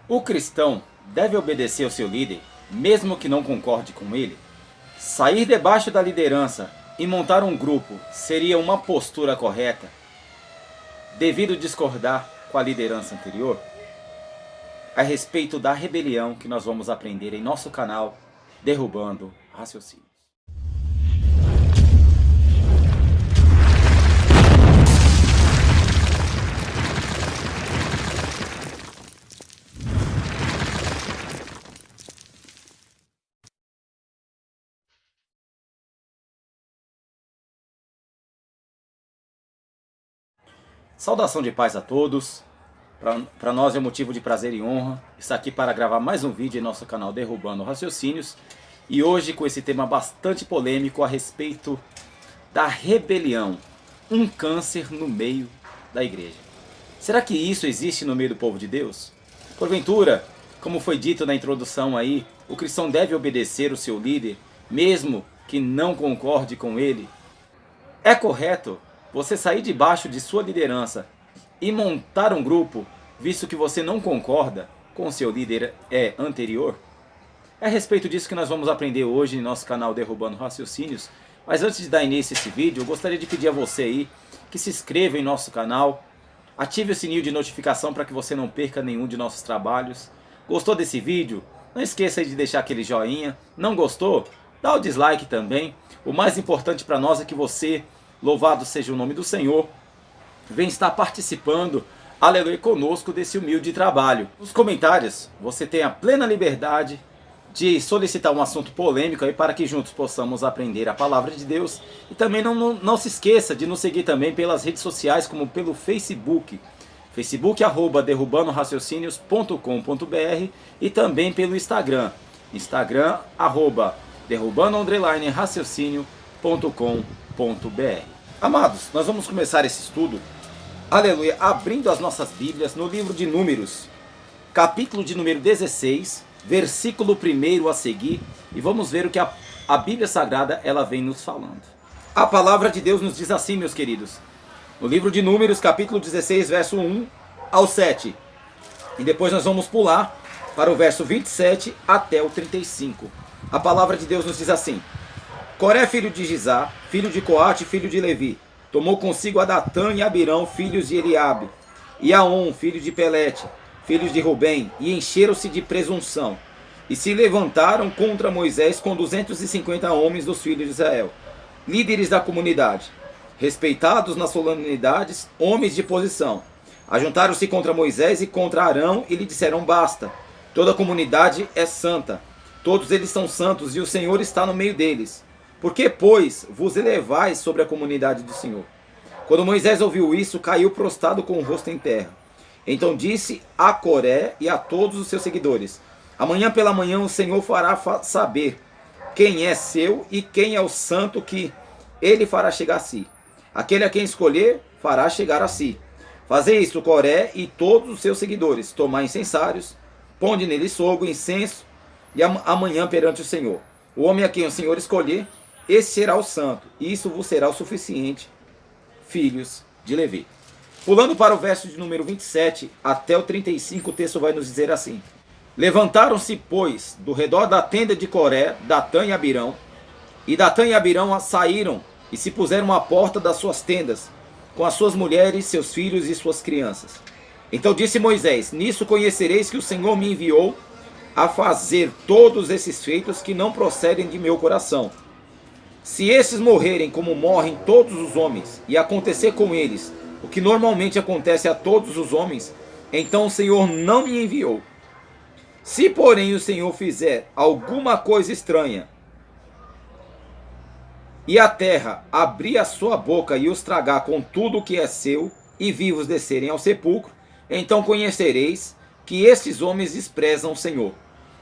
O cristão deve obedecer ao seu líder, mesmo que não concorde com ele? Sair debaixo da liderança e montar um grupo seria uma postura correta, devido discordar com a liderança anterior? A respeito da rebelião que nós vamos aprender em nosso canal Derrubando Raciocínios. Saudação de paz a todos. Para nós é motivo de prazer e honra estar aqui para gravar mais um vídeo em nosso canal Derrubando Raciocínios. E hoje com esse tema bastante polêmico a respeito da rebelião. Um câncer no meio da igreja. Será que isso existe no meio do povo de Deus? Porventura, como foi dito na introdução aí, o cristão deve obedecer o seu líder, mesmo que não concorde com ele? É correto você sair debaixo de sua liderança e montar um grupo, visto que você não concorda com o seu líder anterior? É a respeito disso que nós vamos aprender hoje em nosso canal Derrubando Raciocínios. Mas antes de dar início a esse vídeo, eu gostaria de pedir a você aí que se inscreva em nosso canal, ative o sininho de notificação para que você não perca nenhum de nossos trabalhos. Gostou desse vídeo? Não esqueça de deixar aquele joinha. Não gostou? Dá o dislike também. O mais importante para nós é que você, louvado seja o nome do Senhor, vem estar participando, aleluia, conosco desse humilde trabalho. Nos comentários você tem a plena liberdade de solicitar um assunto polêmico aí para que juntos possamos aprender a palavra de Deus. E também não se esqueça de nos seguir também pelas redes sociais, como pelo Facebook, @derrubandoraciocínios.com.br, e também pelo Instagram, @derrubandoraciocínio.com.br. Amados, nós vamos começar esse estudo, aleluia, abrindo as nossas Bíblias no livro de Números, capítulo de número 16, versículo 1 a seguir, e vamos ver o que a Bíblia Sagrada ela vem nos falando. A palavra de Deus nos diz assim, meus queridos, no livro de Números, capítulo 16, verso 1 ao 7, e depois nós vamos pular para o verso 27 até o 35. A palavra de Deus nos diz assim: Coré, filho de Gizá, filho de Coate, filho de Levi, tomou consigo a Datã e Abirão, filhos de Eliabe, e Aon, filho de Pelete, filhos de Rubem, e encheram-se de presunção, e se levantaram contra Moisés com 250 homens dos filhos de Israel, líderes da comunidade, respeitados nas solenidades, homens de posição. Ajuntaram-se contra Moisés e contra Arão, e lhe disseram: basta, toda a comunidade é santa, todos eles são santos, e o Senhor está no meio deles. Por que, pois, vos elevais sobre a comunidade do Senhor? Quando Moisés ouviu isso, caiu prostrado com o rosto em terra. Então disse a Coré e a todos os seus seguidores: amanhã pela manhã o Senhor fará saber quem é seu e quem é o santo que ele fará chegar a si. Aquele a quem escolher fará chegar a si. Fazei isto, Coré e todos os seus seguidores: tomai incensários, ponde neles fogo, incenso, e amanhã perante o Senhor. O homem a quem o Senhor escolher, esse será o santo, e isso vos será o suficiente, filhos de Levi. Pulando para o verso de número 27 até o 35, o texto vai nos dizer assim: levantaram-se, pois, do redor da tenda de Coré, Datã e Abirão, e Datã e Abirão saíram e se puseram à porta das suas tendas, com as suas mulheres, seus filhos e suas crianças. Então disse Moisés: nisso conhecereis que o Senhor me enviou a fazer todos esses feitos que não procedem de meu coração. Se esses morrerem como morrem todos os homens, e acontecer com eles o que normalmente acontece a todos os homens, então o Senhor não me enviou. Se, porém, o Senhor fizer alguma coisa estranha, e a terra abrir a sua boca e os tragar com tudo o que é seu, e vivos descerem ao sepulcro, então conhecereis que estes homens desprezam o Senhor.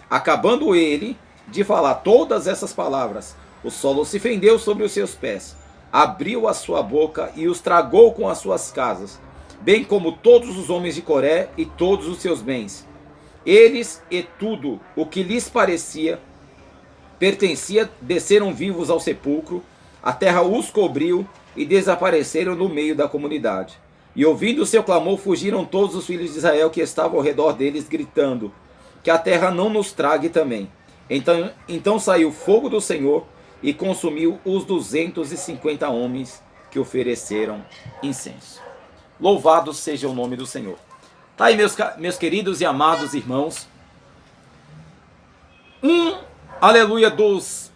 Acabando ele de falar todas essas palavras, o solo se fendeu sobre os seus pés, abriu a sua boca e os tragou com as suas casas, bem como todos os homens de Coré e todos os seus bens. Eles e tudo o que lhes pertencia desceram vivos ao sepulcro, a terra os cobriu e desapareceram no meio da comunidade. E ouvindo o seu clamor, fugiram todos os filhos de Israel que estavam ao redor deles, gritando: que a terra não nos trague também. Então saiu fogo do Senhor e consumiu os 250 homens que ofereceram incenso. Louvado seja o nome do Senhor. Tá aí, meus queridos e amados irmãos. Aleluia, dos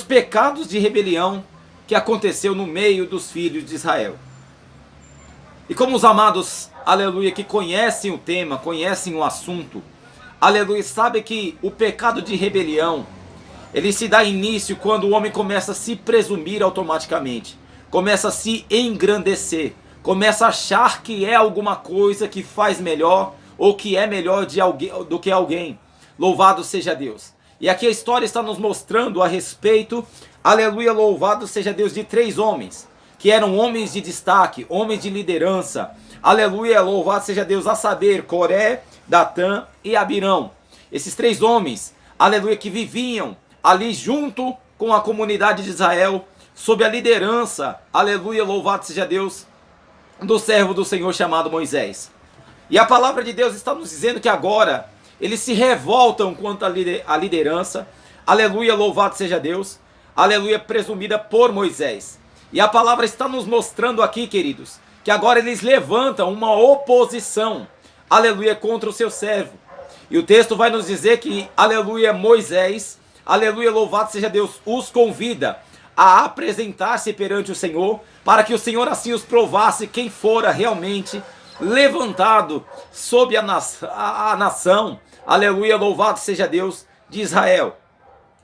pecados de rebelião que aconteceu no meio dos filhos de Israel. E como os amados, aleluia, que conhecem o tema, conhecem o assunto, aleluia, sabe que o pecado de rebelião, ele se dá início quando o homem começa a se presumir automaticamente, começa a se engrandecer, começa a achar que é alguma coisa que faz melhor, ou que é melhor do que alguém. Louvado seja Deus. E aqui a história está nos mostrando a respeito, aleluia, louvado seja Deus, de 3 homens, que eram homens de destaque, homens de liderança, aleluia, louvado seja Deus, a saber, Coré, Datã e Abirão. Esses 3 homens, aleluia, que viviam ali junto com a comunidade de Israel, sob a liderança, aleluia, louvado seja Deus, do servo do Senhor chamado Moisés. E a palavra de Deus está nos dizendo que agora eles se revoltam quanto à liderança, aleluia, louvado seja Deus, aleluia, presumida por Moisés. E a palavra está nos mostrando aqui, queridos, que agora eles levantam uma oposição, aleluia, contra o seu servo. E o texto vai nos dizer que, aleluia, Moisés, aleluia, louvado seja Deus, os convida a apresentar-se perante o Senhor, para que o Senhor assim os provasse quem fora realmente levantado sob a nação, aleluia, louvado seja Deus, de Israel.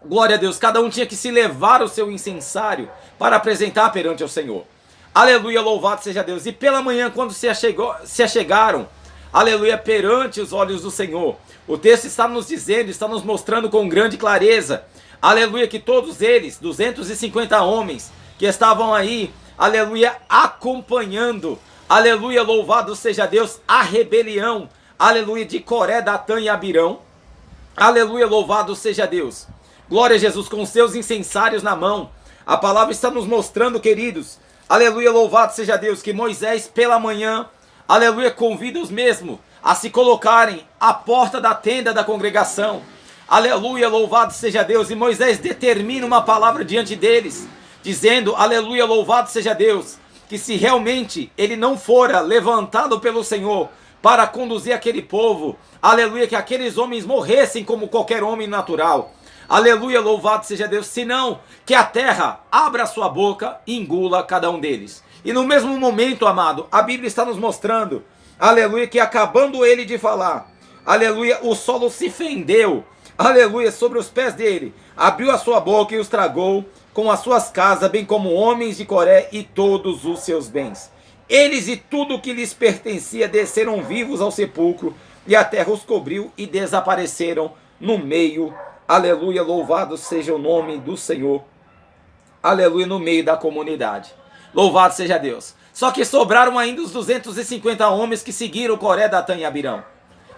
Glória a Deus, cada um tinha que se levar o seu incensário para apresentar perante o Senhor. Aleluia, louvado seja Deus. E pela manhã, quando se achegaram, aleluia, perante os olhos do Senhor, o texto está nos dizendo, está nos mostrando com grande clareza, aleluia, que todos eles, 250 homens, que estavam aí, aleluia, acompanhando, aleluia, louvado seja Deus, a rebelião, aleluia, de Coré, Datã e Abirão, aleluia, louvado seja Deus. Glória a Jesus, com seus incensários na mão. A palavra está nos mostrando, queridos, aleluia, louvado seja Deus, que Moisés pela manhã, aleluia, convida os mesmos a se colocarem à porta da tenda da congregação. Aleluia, louvado seja Deus. E Moisés determina uma palavra diante deles, dizendo, aleluia, louvado seja Deus, que se realmente ele não fora levantado pelo Senhor para conduzir aquele povo, aleluia, que aqueles homens morressem como qualquer homem natural. Aleluia, louvado seja Deus, senão que a terra abra a sua boca e engula cada um deles. E no mesmo momento, amado, a Bíblia está nos mostrando, aleluia, que acabando ele de falar, aleluia, o solo se fendeu, aleluia, sobre os pés dele, abriu a sua boca e os tragou com as suas casas, bem como homens de Coré e todos os seus bens. Eles e tudo que lhes pertencia desceram vivos ao sepulcro, e a terra os cobriu e desapareceram no meio, aleluia, louvado seja o nome do Senhor, aleluia, no meio da comunidade. Louvado seja Deus. Só que sobraram ainda os 250 homens que seguiram Coré, Datã e Abirão.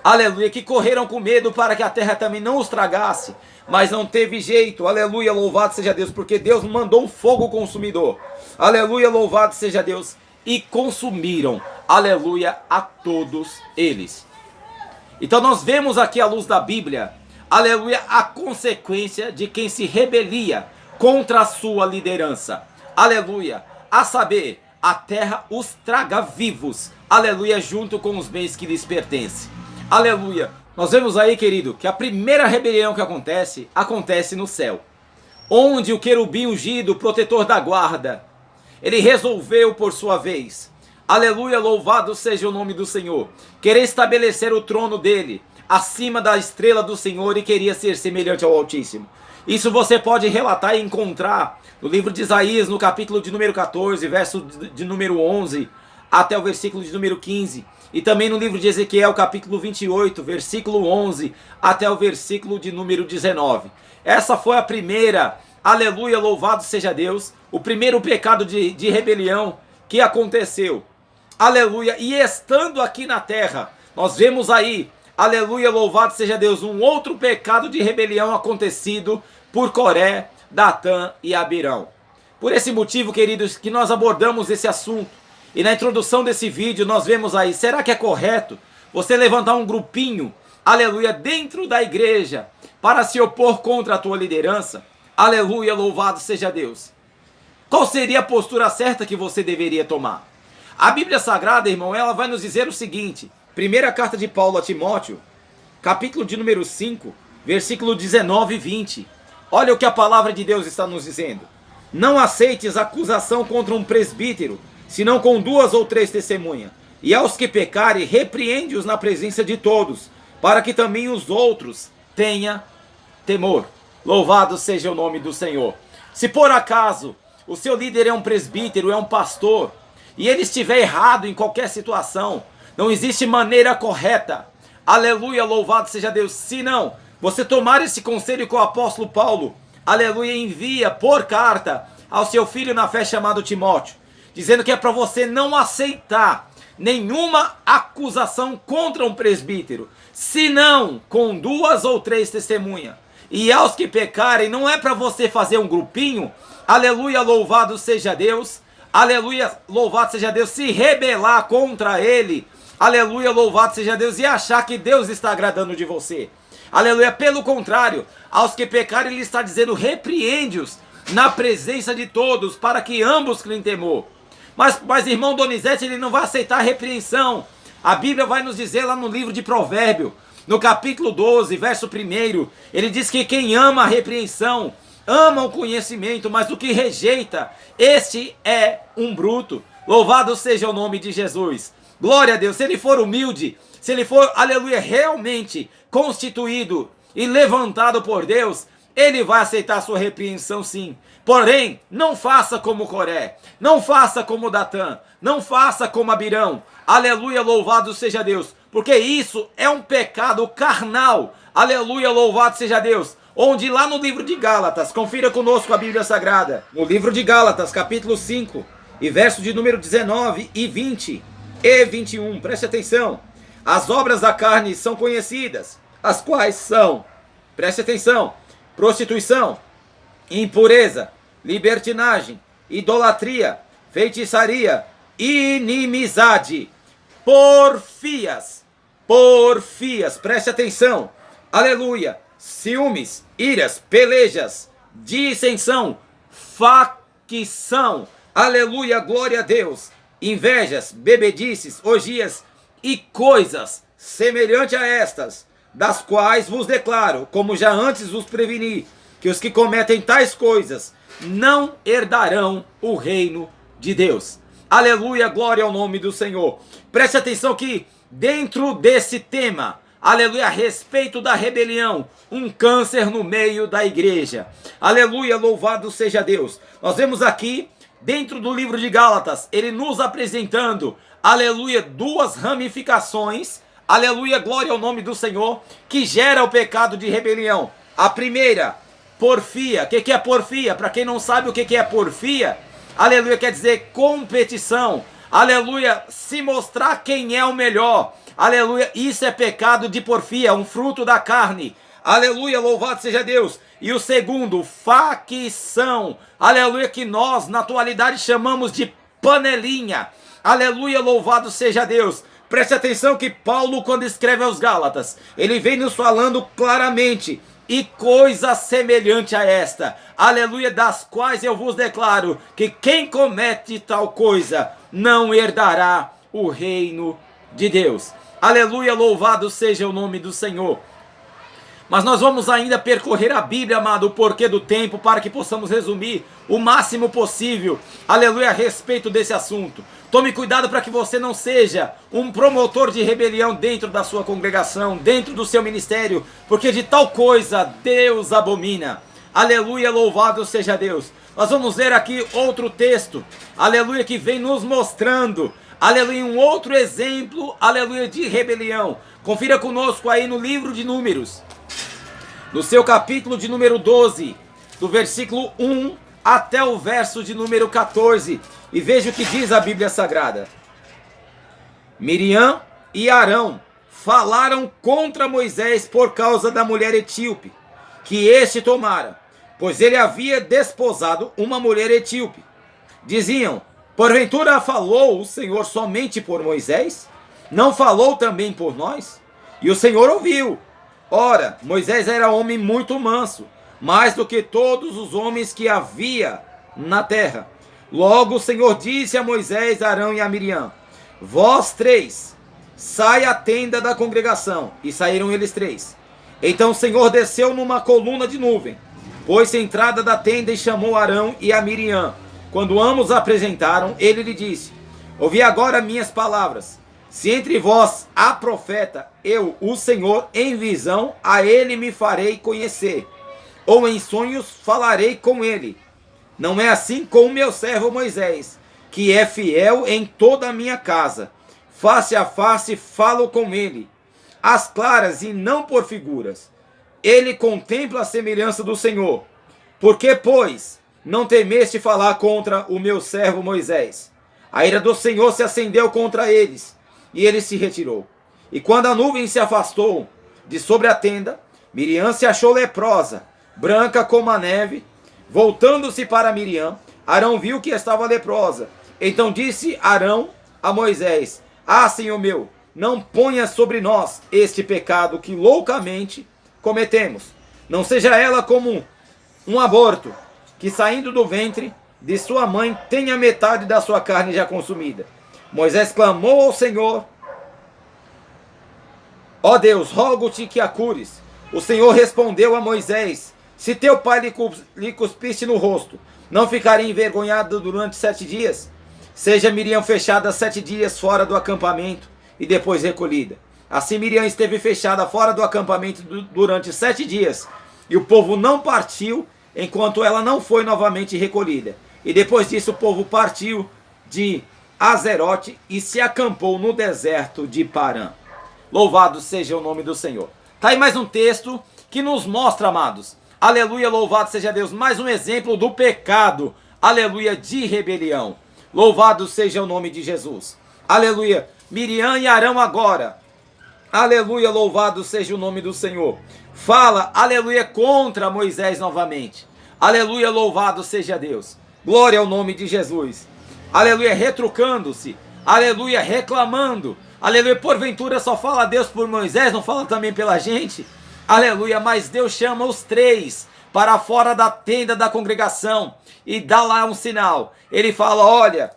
Aleluia, que correram com medo para que a terra também não os tragasse. Mas não teve jeito, aleluia, louvado seja Deus, porque Deus mandou um fogo consumidor. Aleluia, louvado seja Deus. E consumiram, aleluia, a todos eles. Então nós vemos aqui à luz da Bíblia, aleluia, a consequência de quem se rebelia contra a sua liderança. Aleluia, a saber, a terra os traga vivos, aleluia, junto com os bens que lhes pertencem. Aleluia. Nós vemos aí, querido, que a primeira rebelião que acontece no céu, onde o querubim ungido, protetor da guarda, ele resolveu por sua vez, aleluia, louvado seja o nome do Senhor, querer estabelecer o trono dele acima da estrela do Senhor e queria ser semelhante ao Altíssimo. Isso você pode relatar e encontrar no livro de Isaías, no capítulo de número 14, verso de número 11, até o versículo de número 15. E também no livro de Ezequiel, capítulo 28, versículo 11, até o versículo de número 19. Essa foi a primeira, aleluia, louvado seja Deus, o primeiro pecado de rebelião que aconteceu. Aleluia, e estando aqui na terra, nós vemos aí, aleluia, louvado seja Deus, um outro pecado de rebelião acontecido por Coré, Datã e Abirão. Por esse motivo, queridos, que nós abordamos esse assunto. E na introdução desse vídeo nós vemos aí, será que é correto você levantar um grupinho, aleluia, dentro da igreja para se opor contra a tua liderança? Aleluia, louvado seja Deus. Qual seria a postura certa que você deveria tomar? A Bíblia Sagrada, irmão, ela vai nos dizer o seguinte, primeira carta de Paulo a Timóteo, capítulo de número 5, versículo 19 e 20. Olha o que a palavra de Deus está nos dizendo. Não aceites acusação contra um presbítero, senão com 2 ou 3 testemunhas. E aos que pecarem, repreende-os na presença de todos, para que também os outros tenham temor. Louvado seja o nome do Senhor. Se por acaso o seu líder é um presbítero, é um pastor, e ele estiver errado em qualquer situação, não existe maneira correta, aleluia, louvado seja Deus, se não você tomar esse conselho com o apóstolo Paulo, aleluia, envia por carta ao seu filho na fé chamado Timóteo, dizendo que é para você não aceitar nenhuma acusação contra um presbítero, senão com 2 ou 3 testemunhas. E aos que pecarem, não é para você fazer um grupinho, aleluia, louvado seja Deus, aleluia, louvado seja Deus, se rebelar contra ele, aleluia, louvado seja Deus, e achar que Deus está agradando de você. Aleluia, pelo contrário, aos que pecarem, ele está dizendo, repreende-os na presença de todos, para que ambos criem temor. Mas irmão Donizete, ele não vai aceitar a repreensão. A Bíblia vai nos dizer lá no livro de Provérbios, no capítulo 12, verso 1, ele diz que quem ama a repreensão, ama o conhecimento, mas o que rejeita, este é um bruto. Louvado seja o nome de Jesus. Glória a Deus. Se ele for humilde, se ele for, aleluia, realmente constituído e levantado por Deus, ele vai aceitar a sua repreensão sim. Porém, não faça como Coré, não faça como Datã, não faça como Abirão. Aleluia, louvado seja Deus. Porque isso é um pecado carnal. Aleluia, louvado seja Deus. Onde lá no livro de Gálatas, confira conosco a Bíblia Sagrada. No livro de Gálatas, capítulo 5, e verso de número 19 e 20 e 21. Preste atenção. As obras da carne são conhecidas, as quais são, preste atenção, prostituição, impureza, libertinagem, idolatria, feitiçaria, inimizade, porfias, preste atenção, aleluia, ciúmes, iras, pelejas, dissensão, facção, aleluia, glória a Deus, invejas, bebedices, orgias e coisas semelhantes a estas, das quais vos declaro, como já antes vos preveni, que os que cometem tais coisas não herdarão o reino de Deus. Aleluia, glória ao nome do Senhor. Preste atenção que dentro desse tema, aleluia, a respeito da rebelião, um câncer no meio da igreja. Aleluia, louvado seja Deus. Nós vemos aqui, dentro do livro de Gálatas, ele nos apresentando, aleluia, 2 ramificações, aleluia, glória ao nome do Senhor, que gera o pecado de rebelião. A primeira, porfia. O que é porfia? Para quem não sabe o que é porfia, aleluia, quer dizer competição. Aleluia, se mostrar quem é o melhor. Aleluia, isso é pecado de porfia, um fruto da carne. Aleluia, louvado seja Deus. E o segundo, facção. Aleluia, que nós na atualidade chamamos de panelinha. Aleluia, louvado seja Deus. Preste atenção que Paulo, quando escreve aos Gálatas, ele vem nos falando claramente, e coisa semelhante a esta, aleluia, das quais eu vos declaro, que quem comete tal coisa, não herdará o reino de Deus. Aleluia, louvado seja o nome do Senhor. Mas nós vamos ainda percorrer a Bíblia, amado, o porquê do tempo, para que possamos resumir o máximo possível, aleluia, a respeito desse assunto. Tome cuidado para que você não seja um promotor de rebelião dentro da sua congregação, dentro do seu ministério, porque de tal coisa Deus abomina. Aleluia, louvado seja Deus. Nós vamos ver aqui outro texto, aleluia, que vem nos mostrando, aleluia, um outro exemplo, aleluia, de rebelião. Confira conosco aí no livro de Números, no seu capítulo de número 12, do versículo 1 até o verso de número 14. E veja o que diz a Bíblia Sagrada. Miriam e Arão falaram contra Moisés por causa da mulher etíope, que este tomara, pois ele havia desposado uma mulher etíope. Diziam, Porventura falou o Senhor somente por Moisés? Não falou também por nós? E o Senhor ouviu. Ora, Moisés era homem muito manso, mais do que todos os homens que havia na terra. Logo o Senhor disse a Moisés, Arão e a Miriam: vós três, sai à tenda da congregação. E saíram eles três. Então o Senhor desceu numa coluna de nuvem, pôs-se à entrada da tenda e chamou Arão e a Miriam. Quando ambos apresentaram, ele lhe disse: ouvi agora minhas palavras. Se entre vós há profeta, eu, o Senhor, em visão, a ele me farei conhecer, ou em sonhos falarei com ele. Não é assim com o meu servo Moisés, que é fiel em toda a minha casa. Face a face falo com ele, às claras e não por figuras. Ele contempla a semelhança do Senhor. Por que, pois, não temeste falar contra o meu servo Moisés? A ira do Senhor se acendeu contra eles, e ele se retirou. E quando a nuvem se afastou de sobre a tenda, Miriam se achou leprosa, branca como a neve. Voltando-se para Miriam, Arão viu que estava leprosa. Então disse Arão a Moisés: ah, Senhor meu, não ponha sobre nós este pecado que loucamente cometemos. Não seja ela como um aborto, que saindo do ventre de sua mãe tenha metade da sua carne já consumida. Moisés clamou ao Senhor: ó Deus, rogo-te que a cures. O Senhor respondeu a Moisés: se teu pai lhe cuspiste no rosto, não ficaria envergonhado durante 7 dias? Seja Miriam fechada 7 dias fora do acampamento e depois recolhida. Assim Miriam esteve fechada fora do acampamento durante 7 dias, e o povo não partiu enquanto ela não foi novamente recolhida. E depois disso o povo partiu de Azerote e se acampou no deserto de Parã. Louvado seja o nome do Senhor. Tá aí mais um texto que nos mostra, amados, aleluia, louvado seja Deus, mais um exemplo do pecado, aleluia, de rebelião. Louvado seja o nome de Jesus. Aleluia. Miriam e Arão agora, aleluia, louvado seja o nome do Senhor. Fala, aleluia, contra Moisés novamente. Aleluia, louvado seja Deus. Glória ao nome de Jesus. Aleluia, retrucando-se. Aleluia, reclamando. Aleluia, porventura só fala Deus por Moisés, não fala também pela gente? Aleluia, mas Deus chama os três para fora da tenda da congregação e dá lá um sinal. Ele fala: olha,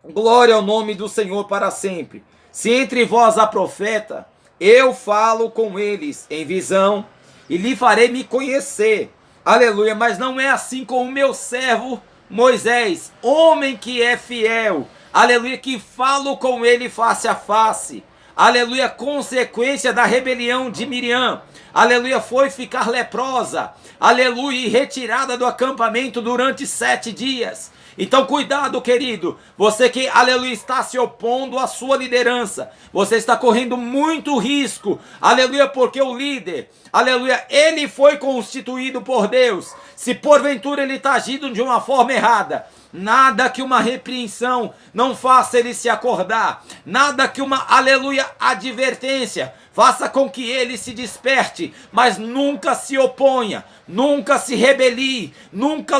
glória ao nome do Senhor para sempre. Se entre vós há profeta, eu falo com eles em visão e lhe farei me conhecer. Aleluia, mas não é assim com o meu servo Moisés, homem que é fiel. Aleluia, que falo com ele face a face. Aleluia, consequência da rebelião de Miriam. Aleluia, foi ficar leprosa. Aleluia, e retirada do acampamento durante 7 dias. Então cuidado, querido, você que, aleluia, está se opondo à sua liderança, você está correndo muito risco, aleluia, porque o líder, aleluia, ele foi constituído por Deus. Se porventura ele está agindo de uma forma errada, nada que uma repreensão não faça ele se acordar, nada que uma, aleluia, advertência faça com que ele se desperte, mas nunca se oponha, nunca se rebelie, nunca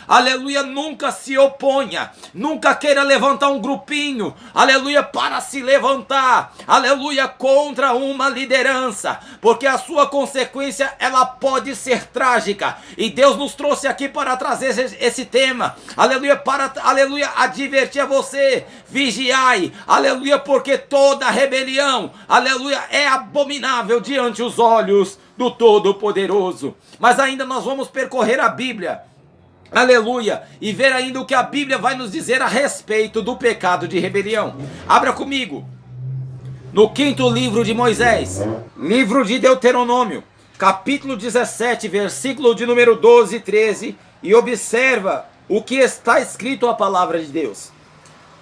aleluia, nunca se oponha, nunca queira levantar um grupinho, aleluia, para se levantar, aleluia, contra uma liderança, porque a sua consequência, ela pode ser trágica, e Deus nos trouxe aqui para trazer esse tema, aleluia, para, aleluia, advertir a você, vigiai, aleluia, porque toda rebelião, aleluia, é abominável diante os olhos do Todo-Poderoso. Mas ainda nós vamos percorrer a Bíblia, aleluia, e ver ainda o que a Bíblia vai nos dizer a respeito do pecado de rebelião. Abra comigo no 5º livro de Moisés, livro de Deuteronômio, capítulo 17, versículo de número 12 e 13, e observa o que está escrito a palavra de Deus.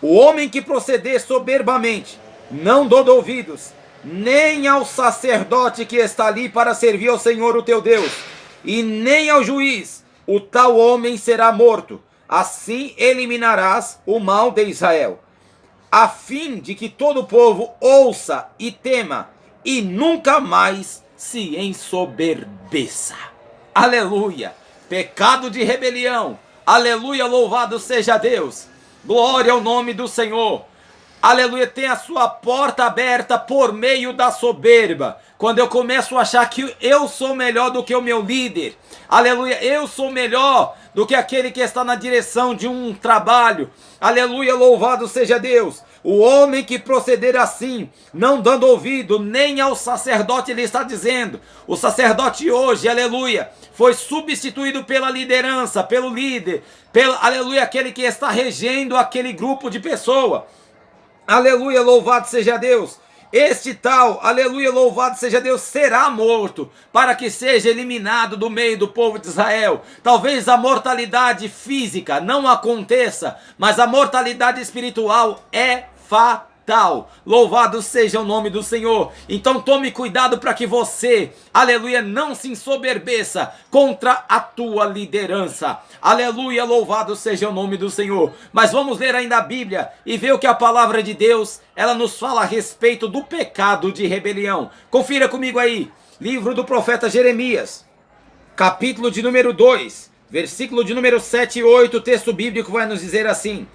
O homem que proceder soberbamente, não dou ouvidos, nem ao sacerdote que está ali para servir ao Senhor o teu Deus, e nem ao juiz, o tal homem será morto. Assim eliminarás o mal de Israel, a fim de que todo o povo ouça e tema, e nunca mais se ensoberbeça. Aleluia! Pecado de rebelião, Aleluia, louvado seja Deus. Glória ao nome do Senhor. Aleluia, tem a sua porta aberta por meio da soberba. Quando eu começo a achar que eu sou melhor do que o meu líder. Aleluia, eu sou melhor do que aquele que está na direção de um trabalho. Aleluia, louvado seja Deus. O homem que proceder assim, não dando ouvido nem ao sacerdote, ele está dizendo. O sacerdote hoje, aleluia, foi substituído pela liderança, pelo líder, aleluia, aquele que está regendo aquele grupo de pessoas. Aleluia, louvado seja Deus. Este tal, aleluia, louvado seja Deus, será morto, para que seja eliminado do meio do povo de Israel. Talvez a mortalidade física não aconteça, mas a mortalidade espiritual é fatal. Louvado seja o nome do Senhor. Então tome cuidado para que você, aleluia, não se ensoberbeça contra a tua liderança. Aleluia, louvado seja o nome do Senhor. Mas vamos ler ainda a Bíblia e ver o que a palavra de Deus, ela nos fala a respeito do pecado de rebelião. Confira comigo aí, livro do profeta Jeremias, capítulo de número 2, versículo de número 7 e 8, o texto bíblico vai nos dizer assim: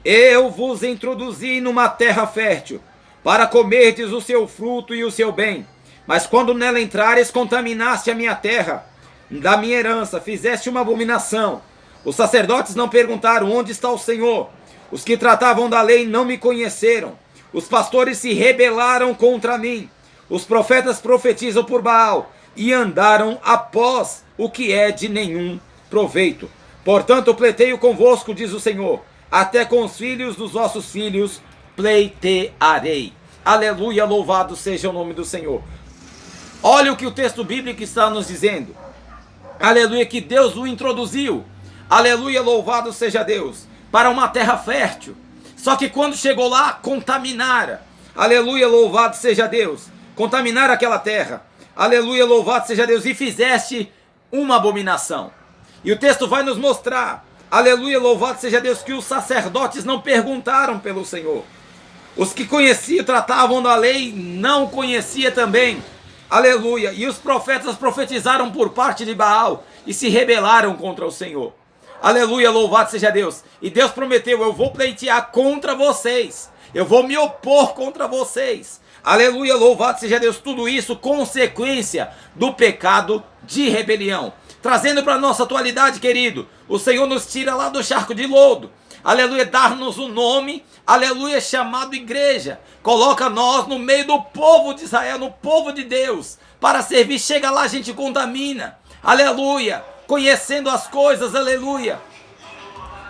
eu vos introduzi numa terra fértil, para comerdes o seu fruto e o seu bem. Mas quando nela entrares, contaminaste a minha terra, da minha herança, fizeste uma abominação. Os sacerdotes não perguntaram onde está o Senhor. Os que tratavam da lei não me conheceram. Os pastores se rebelaram contra mim. Os profetas profetizam por Baal e andaram após o que é de nenhum proveito. Portanto, pleiteio convosco, diz o Senhor, até com os filhos dos vossos filhos pleitearei. Aleluia, louvado seja o nome do Senhor. Olha o que o texto bíblico está nos dizendo. Aleluia, que Deus o introduziu. Aleluia, louvado seja Deus, para uma terra fértil. Só que quando chegou lá, contaminara. Aleluia, louvado seja Deus. Contaminaram aquela terra. Aleluia, louvado seja Deus. E fizeste uma abominação. E o texto vai nos mostrar, aleluia, louvado seja Deus, que os sacerdotes não perguntaram pelo Senhor. Os que conheciam, tratavam da lei, não conhecia também. Aleluia. E os profetas profetizaram por parte de Baal e se rebelaram contra o Senhor. Aleluia, louvado seja Deus. E Deus prometeu: eu vou pleitear contra vocês. Eu vou me opor contra vocês. Aleluia, louvado seja Deus. Tudo isso consequência do pecado de rebelião. Trazendo para a nossa atualidade, querido, o Senhor nos tira lá do charco de lodo. Aleluia, dar-nos um nome, aleluia, chamado igreja. Coloca nós no meio do povo de Israel, no povo de Deus, para servir. Chega lá, a gente contamina. Aleluia, conhecendo as coisas, aleluia.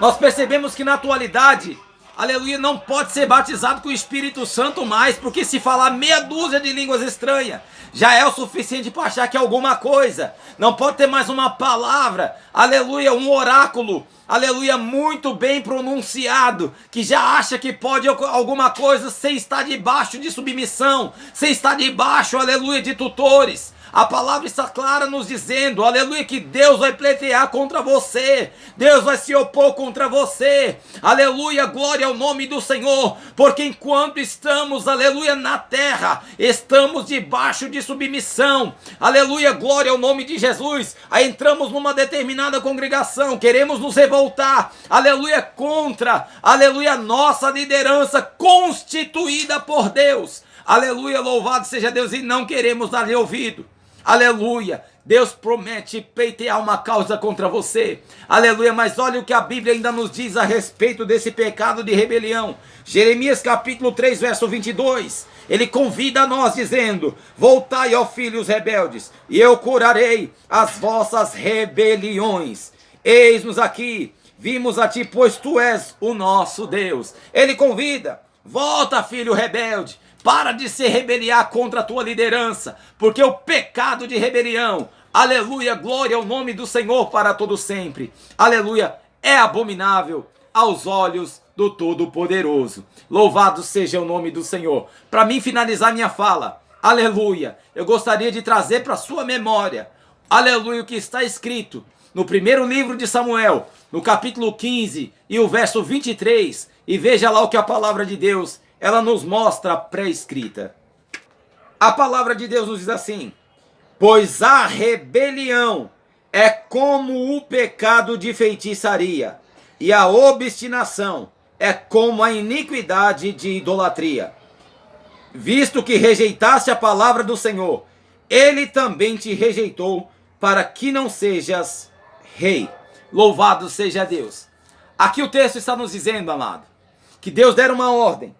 Nós percebemos que na atualidade, aleluia, não pode ser batizado com o Espírito Santo mais, porque se falar meia dúzia de línguas estranhas, já é o suficiente para achar que é alguma coisa. Não pode ter mais uma palavra, aleluia, um oráculo, aleluia, muito bem pronunciado, que já acha que pode alguma coisa sem estar debaixo de submissão, sem estar debaixo, aleluia, de tutores. A palavra está clara nos dizendo, aleluia, que Deus vai pleitear contra você. Deus vai se opor contra você. Aleluia, glória ao nome do Senhor. Porque enquanto estamos, aleluia, na terra, estamos debaixo de submissão. Aleluia, glória ao nome de Jesus. Aí entramos numa determinada congregação, queremos nos revoltar. Aleluia, contra, aleluia, nossa liderança constituída por Deus. Aleluia, louvado seja Deus, e não queremos dar-lhe ouvido. Aleluia, Deus promete pleitear uma causa contra você. Aleluia, mas olha o que a Bíblia ainda nos diz a respeito desse pecado de rebelião. Jeremias capítulo 3, verso 22. Ele convida a nós dizendo: voltai, ó filhos rebeldes, e eu curarei as vossas rebeliões. Eis-nos aqui, vimos a ti, pois tu és o nosso Deus. Ele convida: volta, filho rebelde. Para de se rebeliar contra a tua liderança, porque o pecado de rebelião, aleluia, glória ao nome do Senhor para todo sempre, aleluia, é abominável aos olhos do Todo-Poderoso. Louvado seja o nome do Senhor. Para mim finalizar minha fala, aleluia, eu gostaria de trazer para sua memória, aleluia, o que está escrito no primeiro livro de Samuel, no capítulo 15 e o verso 23, e veja lá o que a palavra de Deus ela nos mostra pré-escrita. A palavra de Deus nos diz assim: pois a rebelião é como o pecado de feitiçaria, e a obstinação é como a iniquidade de idolatria. Visto que rejeitaste a palavra do Senhor, ele também te rejeitou, para que não sejas rei. Louvado seja Deus. Aqui o texto está nos dizendo, amado, que Deus dera uma ordem.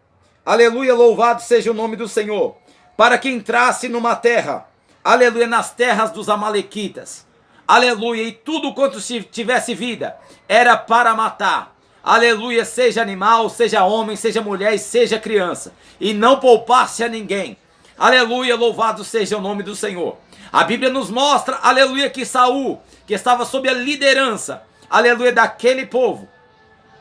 Aleluia, louvado seja o nome do Senhor. Para que entrasse numa terra, aleluia, nas terras dos amalequitas. Aleluia, e tudo quanto tivesse vida, era para matar. Aleluia, seja animal, seja homem, seja mulher e seja criança. E não poupasse a ninguém. Aleluia, louvado seja o nome do Senhor. A Bíblia nos mostra, aleluia, que Saul, que estava sob a liderança, aleluia, daquele povo.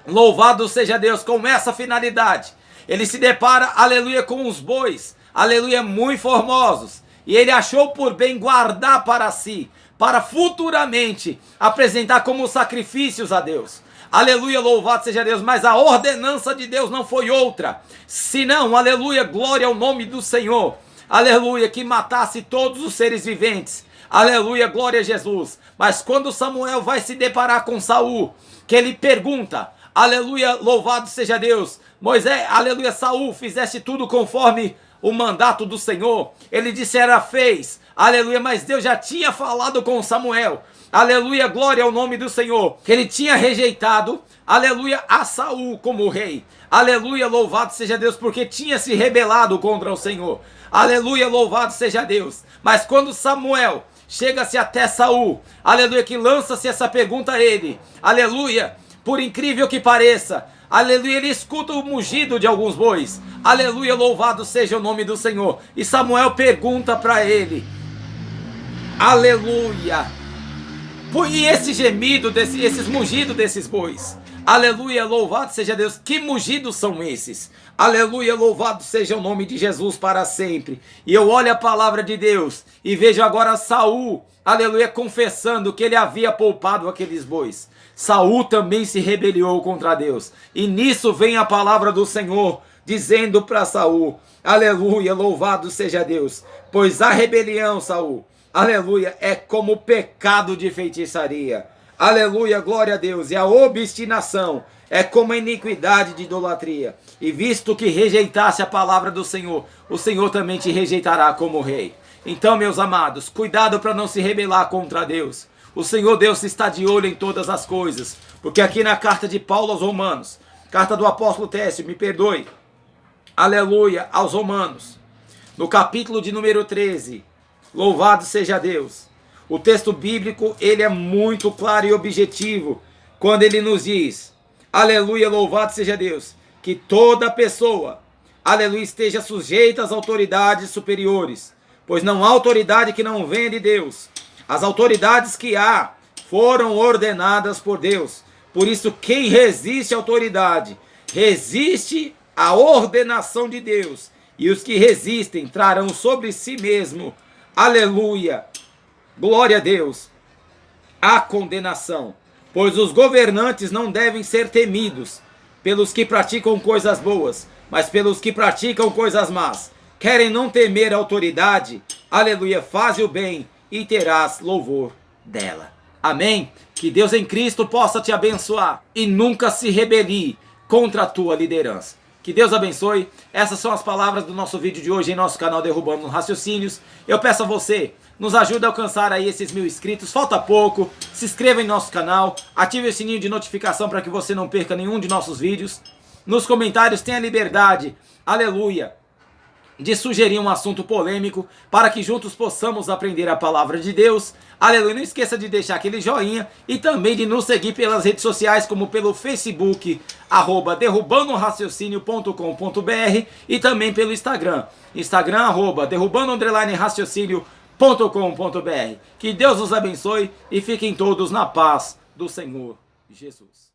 Louvado seja Deus, com essa finalidade. Ele se depara, aleluia, com os bois, aleluia, muito formosos. E ele achou por bem guardar para si, para futuramente apresentar como sacrifícios a Deus. Aleluia, louvado seja Deus. Mas a ordenança de Deus não foi outra, senão, aleluia, glória ao nome do Senhor. Aleluia, que matasse todos os seres viventes. Aleluia, glória a Jesus. Mas quando Samuel vai se deparar com Saul, que ele pergunta, aleluia, louvado seja Deus, Moisés, aleluia, Saul, fizeste tudo conforme o mandato do Senhor? Ele disse, fez, aleluia, mas Deus já tinha falado com Samuel, aleluia, glória ao nome do Senhor, que ele tinha rejeitado, aleluia, a Saul como rei. Aleluia, louvado seja Deus, porque tinha se rebelado contra o Senhor. Aleluia, louvado seja Deus. Mas quando Samuel chega-se até Saul, aleluia, que lança-se essa pergunta a ele, aleluia, por incrível que pareça, aleluia, ele escuta o mugido de alguns bois. Aleluia, louvado seja o nome do Senhor. E Samuel pergunta para ele, aleluia, e esse gemido, esses mugidos desses bois? Aleluia, louvado seja Deus. Que mugidos são esses? Aleluia, louvado seja o nome de Jesus para sempre. E eu olho a palavra de Deus e vejo agora Saul, aleluia, confessando que ele havia poupado aqueles bois. Saul também se rebeliou contra Deus. E nisso vem a palavra do Senhor, dizendo para Saul, aleluia, louvado seja Deus. Pois a rebelião, Saul, aleluia, é como pecado de feitiçaria. Aleluia, glória a Deus. E a obstinação é como a iniquidade de idolatria. E visto que rejeitasse a palavra do Senhor, o Senhor também te rejeitará como rei. Então, meus amados, cuidado para não se rebelar contra Deus. O Senhor Deus está de olho em todas as coisas. Porque aqui na carta de Paulo aos Romanos, carta do apóstolo Técio, me perdoe, aleluia, aos Romanos, no capítulo de número 13, louvado seja Deus. O texto bíblico, ele é muito claro e objetivo, quando ele nos diz, aleluia, louvado seja Deus, que toda pessoa, aleluia, esteja sujeita às autoridades superiores, pois não há autoridade que não venha de Deus. As autoridades que há foram ordenadas por Deus. Por isso, quem resiste à autoridade, resiste à ordenação de Deus. E os que resistem trarão sobre si mesmo, aleluia, glória a Deus, a condenação. Pois os governantes não devem ser temidos pelos que praticam coisas boas, mas pelos que praticam coisas más. Querem não temer a autoridade? Aleluia, faze o bem e terás louvor dela. Amém? Que Deus em Cristo possa te abençoar e nunca se rebelie contra a tua liderança. Que Deus abençoe. Essas são as palavras do nosso vídeo de hoje em nosso canal Derrubando Raciocínios. Eu peço a você, nos ajude a alcançar aí esses 1000 inscritos. Falta pouco. Se inscreva em nosso canal. Ative o sininho de notificação para que você não perca nenhum de nossos vídeos. Nos comentários tenha liberdade, aleluia, de sugerir um assunto polêmico para que juntos possamos aprender a palavra de Deus. Aleluia, não esqueça de deixar aquele joinha e também de nos seguir pelas redes sociais, como pelo Facebook, @derrubandoraciocinio.com.br e também pelo Instagram, @derrubando_raciocínio.com.br. Que Deus os abençoe e fiquem todos na paz do Senhor Jesus.